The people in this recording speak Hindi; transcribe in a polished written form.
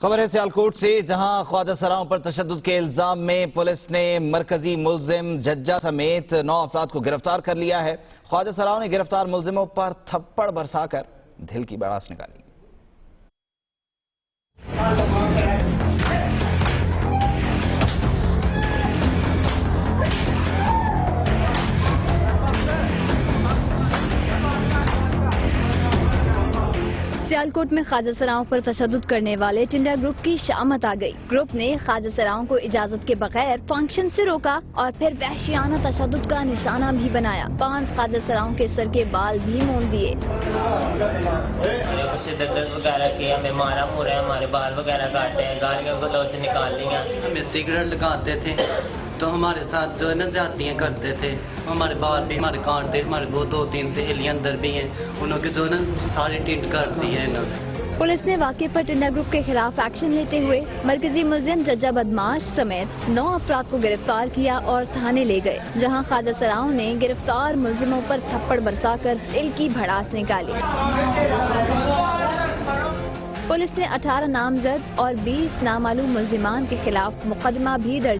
खबर है सियालकोट से, जहां ख्वाजा सराओं पर तशद्दुद के इल्जाम में पुलिस ने मरकजी मुलजिम जज्जा समेत 9 अफराद को गिरफ्तार कर लिया है। ख्वाजा सराओं ने गिरफ्तार मुलजिमों पर थप्पड़ बरसाकर दिल की भड़ास निकाली। सियालकोट में ख्वाजा सराओं पर तशद्दुद करने वाले टिंडा ग्रुप की शामत आ गई। ग्रुप ने ख्वाजा सराओं को इजाजत के बगैर फंक्शन से रोका और फिर वहशियाना तशद्दुद का निशाना भी बनाया। 5 ख्वाजा सराओं के सर के बाल भी मोड़ दिए। शिद्दत वगैरह किया, हमें मारा मुरा, हमारे बाल वगैरह काटे हैं, गालियाँ गलौच निकाल लिया। हमें सिगरेट लगाते थे तो हमारे साथ जो है ना ज्यादतियाँ करते थे। हमारे बाल भी हमारे काटते, हमारे वो 2-3 सहेलियाँ अंदर भी हैं, उन्होंने जो है ना सारी टिंट कर दी है इन्होंने। पुलिस ने वाक़े पर टिंडा ग्रुप के खिलाफ एक्शन लेते हुए मरकजी मुलजिम जज्जा बदमाश समेत 9 अफराद को गिरफ्तार किया और थाने ले गए, जहां ख्वाजा सराओं ने गिरफ्तार मुलजिमों पर थप्पड़ बरसाकर दिल की भड़ास निकाली। पुलिस ने 18 नामजद और 20 नामालूम मुलजिमान के खिलाफ मुकदमा भी दर्ज